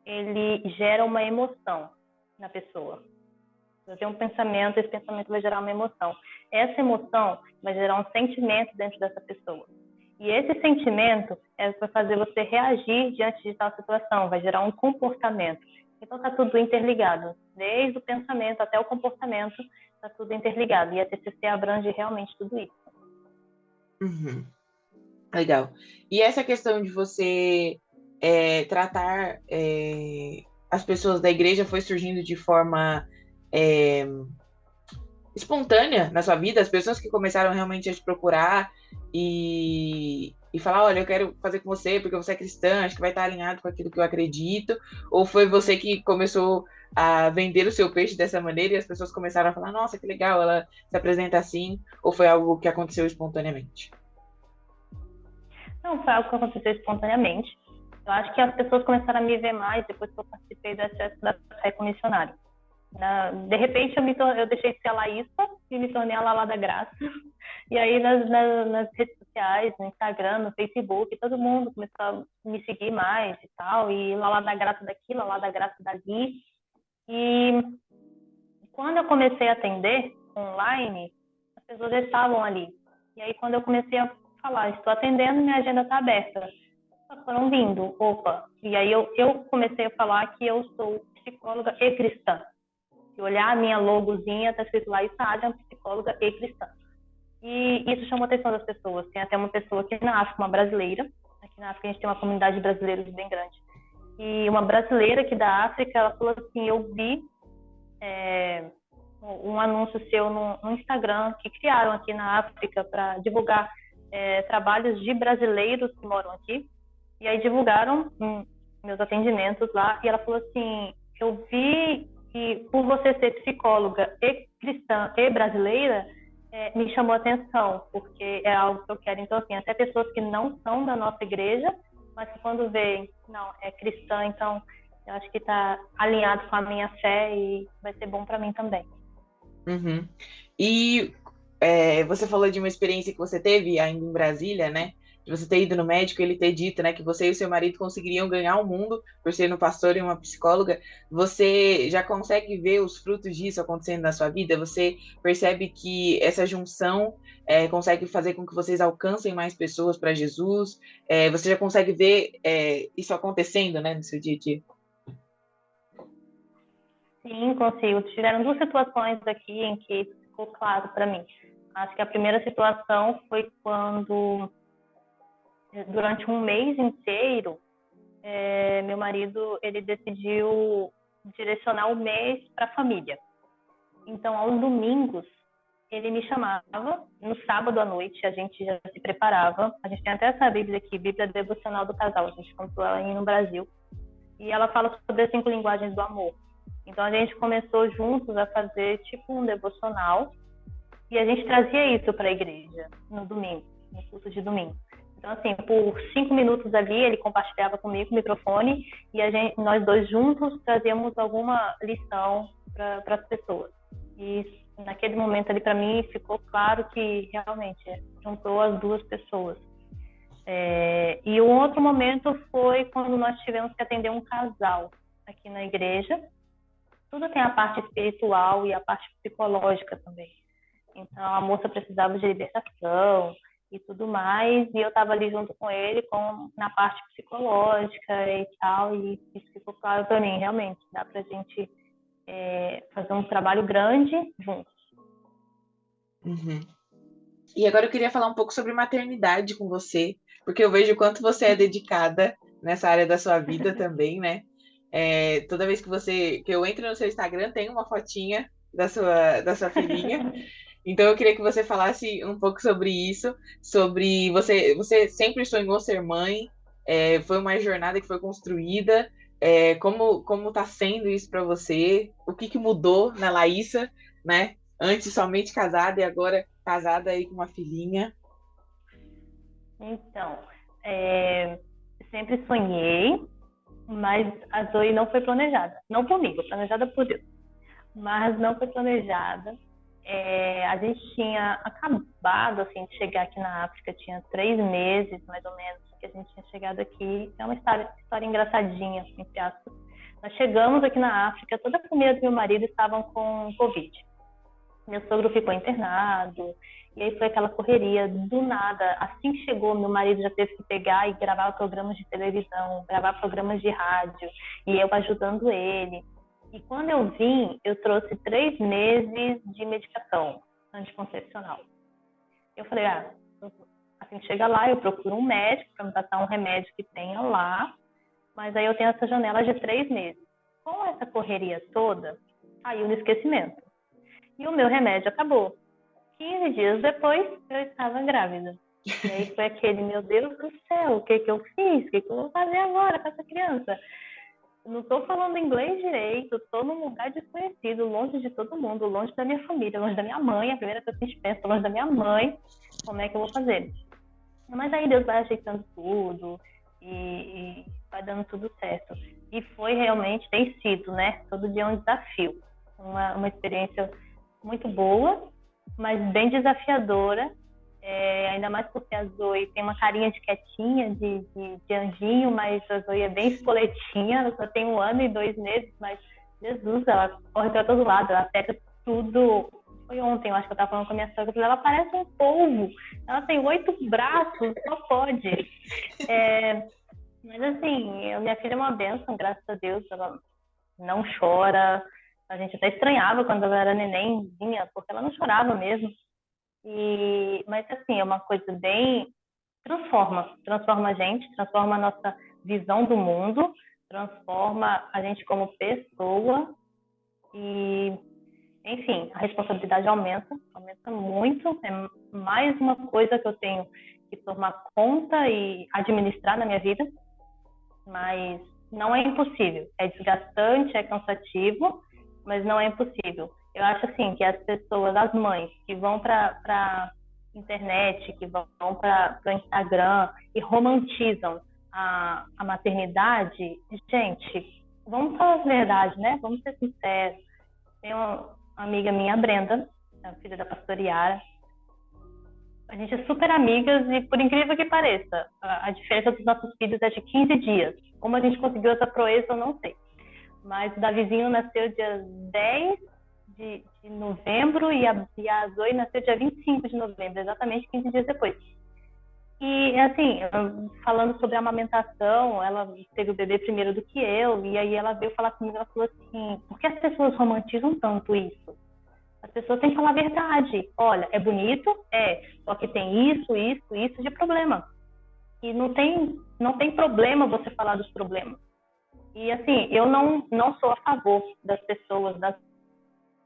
ele gera uma emoção na pessoa. Eu tenho um pensamento, esse pensamento vai gerar uma emoção. Essa emoção vai gerar um sentimento dentro dessa pessoa. E esse sentimento vai fazer você reagir diante de tal situação, vai gerar um comportamento. Então está tudo interligado, desde o pensamento até o comportamento, está tudo interligado. E a TCC abrange realmente tudo isso. Uhum. Legal. E essa questão de você tratar as pessoas da igreja foi surgindo de forma espontânea na sua vida? As pessoas que começaram realmente a te procurar e falar, olha, eu quero fazer com você porque você é cristã, acho que vai estar alinhado com aquilo que eu acredito? Ou foi você que começou a vender o seu peixe dessa maneira e as pessoas começaram a falar, nossa, que legal, ela se apresenta assim? Ou foi algo que aconteceu espontaneamente? Não, foi algo que aconteceu espontaneamente. Eu acho que as pessoas começaram a me ver mais depois que eu participei do acesso da fé com missionário. De repente, eu deixei de ser a Laísa e me tornei a Lala da Graça. E aí, nas redes sociais, no Instagram, no Facebook, todo mundo começou a me seguir mais e tal. E Lala da Graça daqui, Lala da Graça dali. E quando eu comecei a atender online, as pessoas já estavam ali. E aí, quando eu comecei a falar, estou atendendo, minha agenda está aberta. Elas foram vindo, opa. E aí, eu comecei a falar que eu sou psicóloga e cristã. Se olhar a minha logozinha, está escrito lá, Isaac, psicóloga e cristã. E isso chamou a atenção das pessoas. Tem até uma pessoa aqui na África, uma brasileira. Aqui na África a gente tem uma comunidade de brasileiros bem grande. E uma brasileira aqui da África, ela falou assim, eu vi um anúncio seu no Instagram que criaram aqui na África para divulgar trabalhos de brasileiros que moram aqui. E aí divulgaram meus atendimentos lá. E ela falou assim, eu vi que por você ser psicóloga e cristã e brasileira, me chamou a atenção, porque é algo que eu quero. Então, assim, até pessoas que não são da nossa igreja, mas que quando veem, não, é cristã, então eu acho que está alinhado com a minha fé e vai ser bom para mim também. Uhum. E você falou de uma experiência que você teve ainda em Brasília, né? De você ter ido no médico e ele ter dito, né, que você e o seu marido conseguiriam ganhar o mundo por ser um pastor e uma psicóloga. Você já consegue ver os frutos disso acontecendo na sua vida? Você percebe que essa junção consegue fazer com que vocês alcancem mais pessoas para Jesus? Você já consegue ver isso acontecendo, né, no seu dia a dia? Sim, consigo. Tiveram duas situações aqui em que isso ficou claro para mim. Acho que a primeira situação foi quando, durante um mês inteiro, meu marido ele decidiu direcionar o mês para a família. Então, aos domingos, ele me chamava, no sábado à noite, a gente já se preparava. A gente tem até essa Bíblia aqui, Bíblia Devocional do Casal, a gente comprou ela aí no Brasil. E ela fala sobre as 5 linguagens do amor. Então, a gente começou juntos a fazer tipo um devocional e a gente trazia isso para a igreja no domingo, no culto de domingo. Então, assim, por 5 minutos ali, ele compartilhava comigo o microfone e nós dois juntos trazíamos alguma lição para as pessoas. E naquele momento ali, para mim, ficou claro que realmente juntou as duas pessoas. E um outro momento foi quando nós tivemos que atender um casal aqui na igreja. Tudo tem a parte espiritual e a parte psicológica também. Então, a moça precisava de libertação e tudo mais, e eu estava ali junto com ele na parte psicológica e tal, e isso ficou claro para mim, realmente, dá para a gente fazer um trabalho grande juntos. Uhum. E agora eu queria falar um pouco sobre maternidade com você, porque eu vejo o quanto você é dedicada nessa área da sua vida também, né? Toda vez que eu entro no seu Instagram, tem uma fotinha da sua filhinha. Então eu queria que você falasse um pouco sobre isso, sobre você sempre sonhou ser mãe, foi uma jornada que foi construída, como está sendo isso para você? O que mudou na Laísa, né? Antes somente casada e agora casada aí com uma filhinha. Então, sempre sonhei, mas a Zoe não foi planejada. Não por mim, foi planejada por Deus. Mas não foi planejada. A gente tinha acabado assim, de chegar aqui na África, tinha 3 meses, mais ou menos, que a gente tinha chegado aqui. É uma história engraçadinha, entre aspas. Nós chegamos aqui na África, toda a família do meu marido estavam com Covid. Meu sogro ficou internado, e aí foi aquela correria do nada. Assim que chegou, meu marido já teve que pegar e gravar programas de televisão, gravar programas de rádio, e eu ajudando ele. E quando eu vim, eu trouxe 3 meses de medicação anticoncepcional. Eu falei, assim que chega lá, eu procuro um médico para me passar um remédio que tenha lá, mas aí eu tenho essa janela de 3 meses. Com essa correria toda, caiu no esquecimento. E o meu remédio acabou. 15 dias depois, eu estava grávida. E aí foi aquele, meu Deus do céu, o que eu fiz? O que eu vou fazer agora com essa criança? Eu não estou falando inglês direito, estou num lugar desconhecido, longe de todo mundo, longe da minha família, longe da minha mãe. A primeira coisa que a gente pensa, longe da minha mãe, como é que eu vou fazer? Mas aí Deus vai ajeitando tudo e vai dando tudo certo. E foi realmente, tem sido, né? Todo dia um desafio. Uma experiência muito boa, mas bem desafiadora. Ainda mais porque a Zoe tem uma carinha de quietinha, de anjinho, mas a Zoe é bem espoletinha. Ela só tem 1 ano e 2 meses, mas Jesus, ela corre para todo lado, ela pega tudo. Foi ontem, eu acho que eu estava falando com a minha sogra, ela parece um polvo. Ela tem 8 braços, só pode. Mas assim, a minha filha é uma bênção, graças a Deus. Ela não chora. A gente até estranhava quando ela era nenenzinha, porque ela não chorava mesmo. Mas assim, é uma coisa bem... transforma a gente, transforma a nossa visão do mundo, transforma a gente como pessoa e, enfim, a responsabilidade aumenta muito. É mais uma coisa que eu tenho que tomar conta e administrar na minha vida, mas não é impossível. É desgastante, é cansativo, mas não é impossível. Eu acho assim que as pessoas, as mães que vão para internet, que vão para o Instagram e romantizam a maternidade, gente, vamos falar a verdade, né? Vamos ser sinceros. Tem uma amiga minha, a Brenda, a filha da pastora Yara. A gente é super amigas e, por incrível que pareça, a diferença dos nossos filhos é de 15 dias. Como a gente conseguiu essa proeza, eu não sei. Mas o Davizinho nasceu dia 10 de novembro e a Zoe nasceu dia 25 de novembro, exatamente 15 dias depois. E, assim, falando sobre a amamentação, ela teve o bebê primeiro do que eu, e aí ela veio falar comigo, ela falou assim, por que as pessoas romantizam tanto isso? As pessoas têm que falar a verdade. Olha, é bonito? Só que tem isso de problema. E não tem problema você falar dos problemas. E, assim, eu não sou a favor das pessoas, das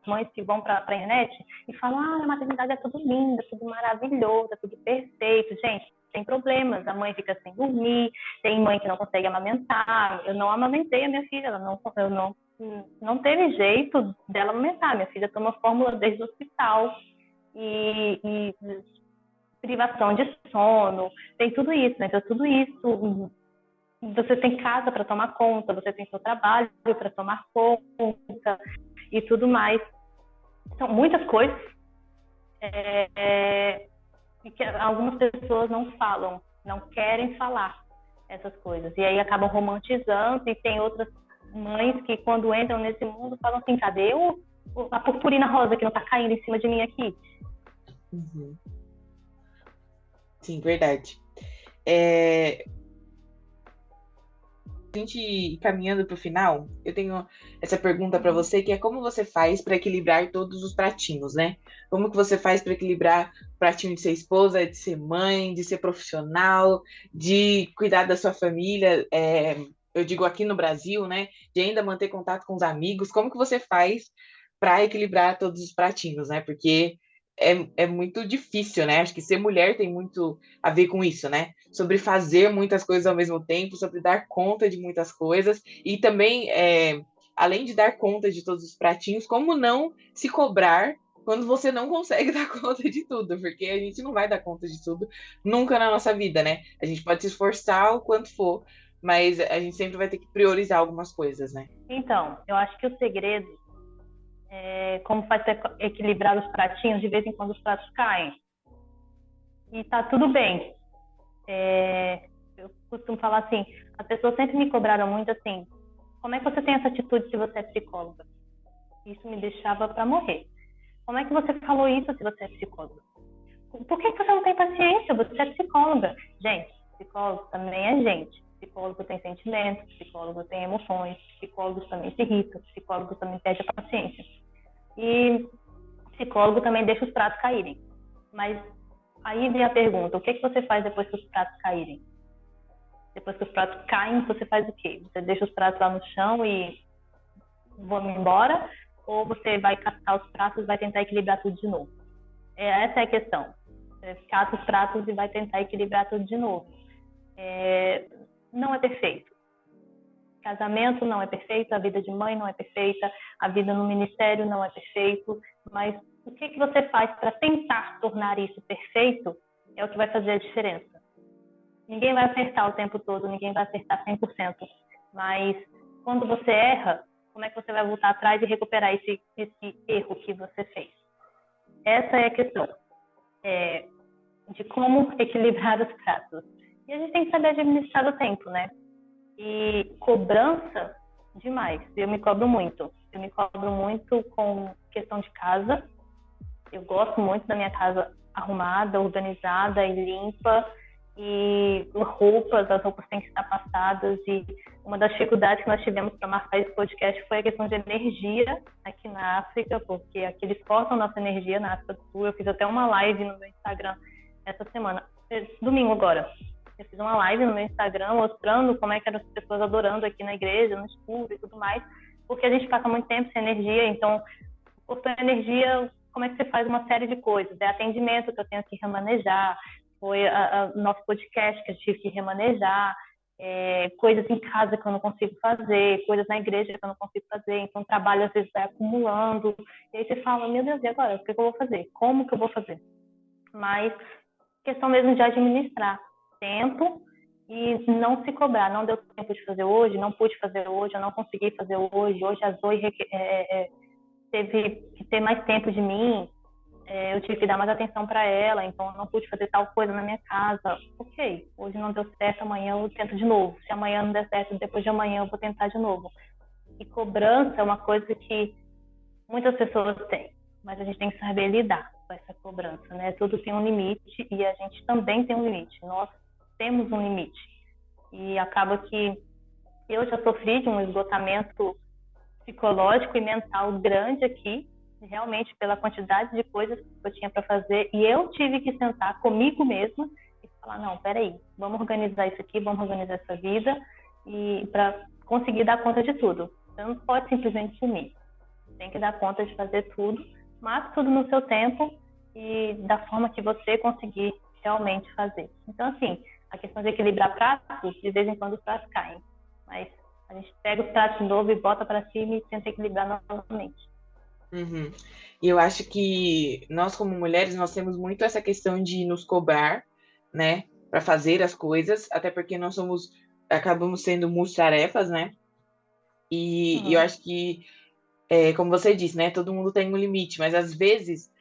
mães que vão para a internet e falam, a maternidade é tudo lindo, é tudo maravilhoso, é tudo perfeito. Gente, tem problemas, a mãe fica sem dormir, tem mãe que não consegue amamentar. Eu não amamentei a minha filha, eu não teve jeito dela amamentar. Minha filha toma fórmula desde o hospital e privação de sono, tem tudo isso, né? Então, tudo isso, você tem casa para tomar conta, você tem seu trabalho para tomar conta e tudo mais. São muitas coisas que algumas pessoas não falam, não querem falar essas coisas. E aí acabam romantizando, e tem outras mães que, quando entram nesse mundo, falam assim, cadê a purpurina rosa que não está caindo em cima de mim aqui? Uhum. Sim, verdade. É, a gente ir caminhando para o final, eu tenho essa pergunta para Uhum. você, que é como você faz para equilibrar todos os pratinhos, né? Como que você faz para equilibrar o pratinho de ser esposa, de ser mãe, de ser profissional, de cuidar da sua família, eu digo aqui no Brasil, né? De ainda manter contato com os amigos. Como que você faz para equilibrar todos os pratinhos, né? Porque é muito difícil, né? Acho que ser mulher tem muito a ver com isso, né? Sobre fazer muitas coisas ao mesmo tempo, sobre dar conta de muitas coisas e também, além de dar conta de todos os pratinhos, como não se cobrar quando você não consegue dar conta de tudo, porque a gente não vai dar conta de tudo nunca na nossa vida, né? A gente pode se esforçar o quanto for, mas a gente sempre vai ter que priorizar algumas coisas, né? Então, eu acho que o segredo é como faz para equilibrar os pratinhos, de vez em quando os pratos caem. E tá tudo bem. Eu costumo falar assim, as pessoas sempre me cobraram muito assim, como é que você tem essa atitude se você é psicóloga? Isso me deixava para morrer. Como é que você falou isso se você é psicóloga? Por que você não tem paciência? Você é psicóloga. Gente, psicólogo também é gente. Psicólogo tem sentimentos, psicólogo tem emoções, psicólogos também se irritam, psicólogo também perde a paciência. E psicólogo também deixa os pratos caírem. Mas aí vem a pergunta, o que você faz depois que os pratos caírem? Depois que os pratos caem, você faz o quê? Você deixa os pratos lá no chão e vou embora? Ou você vai catar os pratos e vai tentar equilibrar tudo de novo? Essa é a questão. Você cata os pratos e vai tentar equilibrar tudo de novo. Não é perfeito. Casamento não é perfeito, a vida de mãe não é perfeita, a vida no ministério não é perfeito, mas o que você faz para tentar tornar isso perfeito é o que vai fazer a diferença. Ninguém vai acertar o tempo todo, ninguém vai acertar 100%, mas quando você erra, como é que você vai voltar atrás e recuperar esse erro que você fez? Essa é a questão de como equilibrar os pratos. E a gente tem que saber administrar o tempo, né? E cobrança, demais. Eu me cobro muito. Eu me cobro muito com questão de casa. Eu gosto muito da minha casa arrumada, organizada e limpa. E as roupas têm que estar passadas. E uma das dificuldades que nós tivemos para marcar esse podcast foi a questão de energia aqui na África, porque aqui eles cortam nossa energia na África do Sul. Eu fiz até uma live no meu Instagram essa semana, domingo agora. Eu fiz uma live no meu Instagram mostrando como é que eram as pessoas adorando aqui na igreja, no escuro e tudo mais, porque a gente passa muito tempo sem energia, então, cortou energia, como é que você faz uma série de coisas? É atendimento que eu tenho que remanejar, foi nosso podcast que eu tive que remanejar, coisas em casa que eu não consigo fazer, coisas na igreja que eu não consigo fazer, então o trabalho às vezes vai acumulando, e aí você fala, meu Deus, e agora? O que eu vou fazer? Como que eu vou fazer? Mas questão mesmo de administrar tempo e não se cobrar. Não deu tempo de fazer hoje, não pude fazer hoje, eu não consegui fazer hoje. Hoje a Zoe teve que ter mais tempo de mim, eu tive que dar mais atenção para ela, então eu não pude fazer tal coisa na minha casa. Ok, hoje não deu certo, amanhã eu tento de novo. Se amanhã não der certo, depois de amanhã eu vou tentar de novo. E cobrança é uma coisa que muitas pessoas têm, mas a gente tem que saber lidar com essa cobrança, né? Tudo tem um limite e a gente também tem um limite. Nós temos um limite. E acaba que eu já sofri de um esgotamento psicológico e mental grande aqui, realmente pela quantidade de coisas que eu tinha para fazer, e eu tive que sentar comigo mesma e falar, não, peraí, vamos organizar isso aqui, vamos organizar essa vida, e para conseguir dar conta de tudo. Você não pode simplesmente sumir. Tem que dar conta de fazer tudo, mas tudo no seu tempo e da forma que você conseguir realmente fazer. Então, assim, a questão de equilibrar pratos, de vez em quando os pratos caem, mas a gente pega os pratos de novo e bota para cima e tenta equilibrar novamente. Uhum. E eu acho que nós, como mulheres, nós temos muito essa questão de nos cobrar, né, para fazer as coisas, até porque nós acabamos sendo multitarefas, né? E eu Uhum. acho que, como você disse, né, todo mundo tem um limite, mas às vezes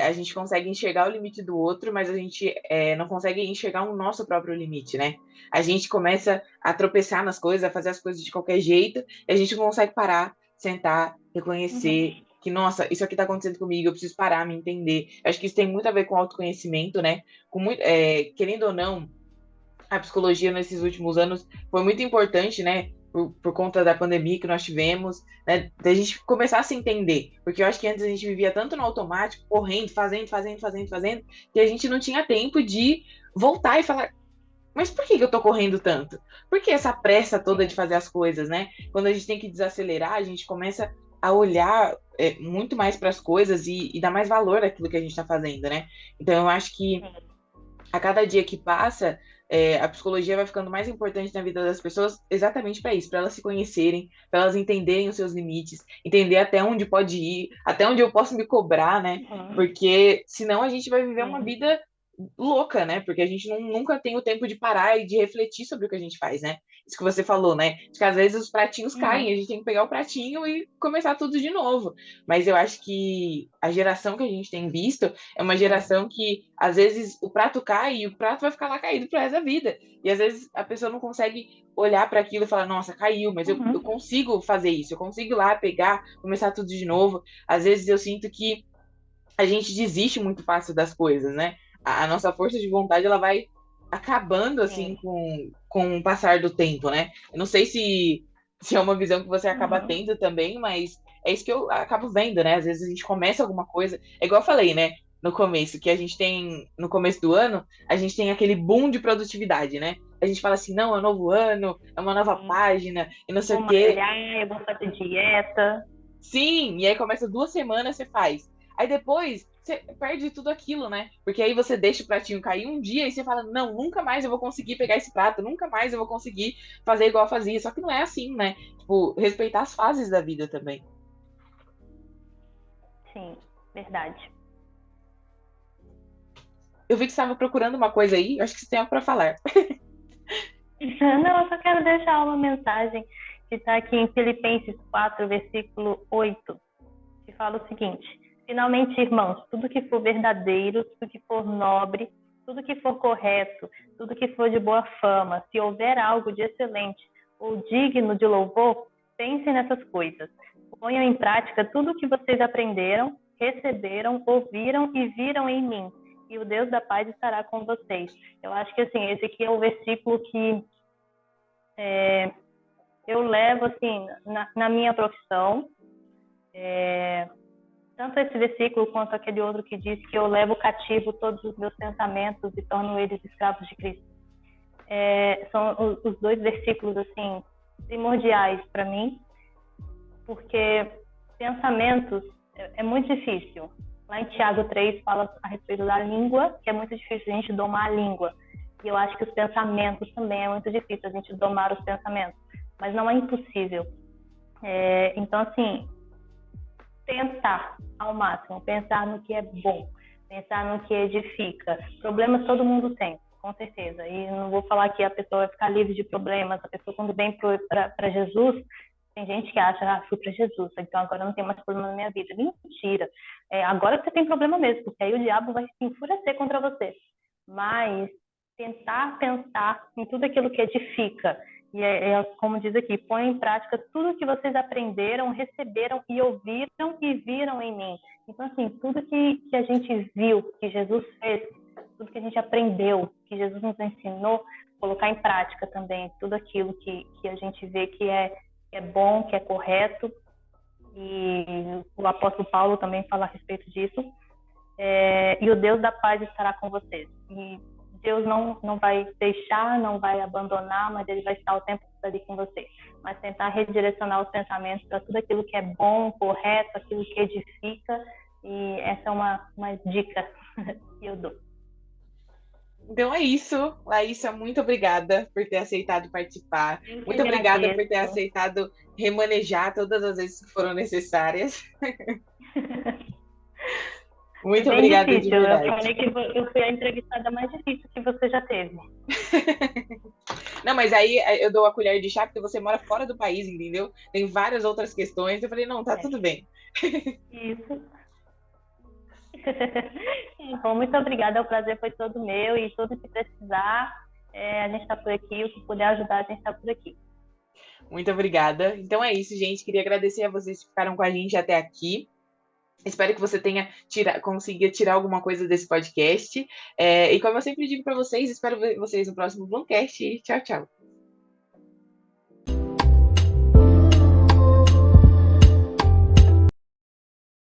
a gente consegue enxergar o limite do outro, mas a gente não consegue enxergar o nosso próprio limite, né? A gente começa a tropeçar nas coisas, a fazer as coisas de qualquer jeito, e a gente não consegue parar, sentar, reconhecer Uhum. que, nossa, isso aqui tá acontecendo comigo, eu preciso parar, me entender. Eu acho que isso tem muito a ver com autoconhecimento, né? Querendo ou não, a psicologia nesses últimos anos foi muito importante, né? Por conta da pandemia que nós tivemos, né? Da gente começar a se entender. Porque eu acho que antes a gente vivia tanto no automático, correndo, fazendo, que a gente não tinha tempo de voltar e falar, mas por que que eu tô correndo tanto? Por que essa pressa toda de fazer as coisas, né? Quando a gente tem que desacelerar, a gente começa a olhar muito mais para as coisas e dar mais valor àquilo que a gente está fazendo, né? Então eu acho que a cada dia que passa, a psicologia vai ficando mais importante na vida das pessoas exatamente para isso, para elas se conhecerem, para elas entenderem os seus limites, entender até onde pode ir, até onde eu posso me cobrar, né? Porque senão a gente vai viver uma vida louca, né? Porque a gente nunca tem o tempo de parar e de refletir sobre o que a gente faz, né? Isso que você falou, né? De que às vezes os pratinhos caem, a gente tem que pegar o pratinho e começar tudo de novo. Mas eu acho que a geração que a gente tem visto é uma geração que, às vezes, o prato cai e o prato vai ficar lá caído pro resto da vida. E às vezes a pessoa não consegue olhar para aquilo e falar, nossa, caiu, mas eu consigo fazer isso, eu consigo ir lá pegar, começar tudo de novo. Às vezes eu sinto que a gente desiste muito fácil das coisas, né? A nossa força de vontade, ela vai acabando, assim, com o passar do tempo, né? Eu não sei se é uma visão que você acaba tendo também, mas é isso que eu acabo vendo, né? Às vezes a gente começa alguma coisa, é igual eu falei, né? No começo, que a gente tem, no começo do ano, a gente tem aquele boom de produtividade, né? A gente fala assim, não, é um novo ano, é uma nova página, e não sei o quê. Malhar, eu vou fazer dieta. Sim, e aí começa 2 semanas, você faz. Aí depois você perde tudo aquilo, né? Porque aí você deixa o pratinho cair um dia e você fala, não, nunca mais eu vou conseguir pegar esse prato, nunca mais eu vou conseguir fazer igual eu fazia. Só que não é assim, né? Tipo, respeitar as fases da vida também. Sim, verdade. Eu vi que você estava procurando uma coisa aí, eu acho que você tem algo para falar. Não, eu só quero deixar uma mensagem que está aqui em Filipenses 4, versículo 8, que fala o seguinte: finalmente, irmãos, tudo que for verdadeiro, tudo que for nobre, tudo que for correto, tudo que for de boa fama, se houver algo de excelente ou digno de louvor, pensem nessas coisas. Ponham em prática tudo o que vocês aprenderam, receberam, ouviram e viram em mim, e o Deus da paz estará com vocês. Eu acho que assim, esse aqui é o versículo que eu levo assim na minha profissão. Tanto esse versículo quanto aquele outro que diz que eu levo cativo todos os meus pensamentos e torno eles escravos de Cristo. São os dois versículos assim primordiais para mim, porque pensamentos é muito difícil. Lá em Tiago 3 fala a respeito da língua, que é muito difícil a gente domar a língua. E eu acho que os pensamentos também é muito difícil a gente domar os pensamentos. Mas não é impossível. Então, assim, tentar ao máximo, pensar no que é bom, pensar no que edifica. Problemas todo mundo tem, com certeza. E não vou falar que a pessoa vai ficar livre de problemas. A pessoa, quando vem para Jesus, tem gente que acha, fui para Jesus, então agora não tem mais problema na minha vida. Mentira. Agora que você tem problema mesmo, porque aí o diabo vai se enfurecer contra você. Mas tentar pensar em tudo aquilo que edifica. E como diz aqui, põe em prática tudo que vocês aprenderam, receberam e ouviram e viram em mim. Então, assim, tudo que a gente viu, que Jesus fez, tudo que a gente aprendeu, que Jesus nos ensinou, colocar em prática também tudo aquilo que a gente vê que é bom, que é correto. E o apóstolo Paulo também fala a respeito disso. E o Deus da paz estará com vocês. E Deus não vai deixar, não vai abandonar, mas Ele vai estar o tempo todo ali com você. Mas tentar redirecionar os pensamentos para tudo aquilo que é bom, correto, aquilo que edifica. E essa é uma dica que eu dou. Então é isso. Laísa, muito obrigada por ter aceitado participar. Muito obrigada por ter aceitado remanejar todas as vezes que foram necessárias. Muito obrigada difícil. De verdade. Eu falei que eu fui a entrevistada mais difícil que você já teve. Não, mas aí eu dou a colher de chá porque você mora fora do país, entendeu? Tem várias outras questões. Eu falei, não, tá tudo bem. Isso. Bom, muito obrigada. O prazer foi todo meu e tudo que precisar, a gente está por aqui. O que puder ajudar, a gente está por aqui. Muito obrigada. Então é isso, gente. Queria agradecer a vocês que ficaram com a gente até aqui. Espero que você tenha conseguido tirar alguma coisa desse podcast. E como eu sempre digo para vocês, espero ver vocês no próximo Blumcast. E tchau, tchau.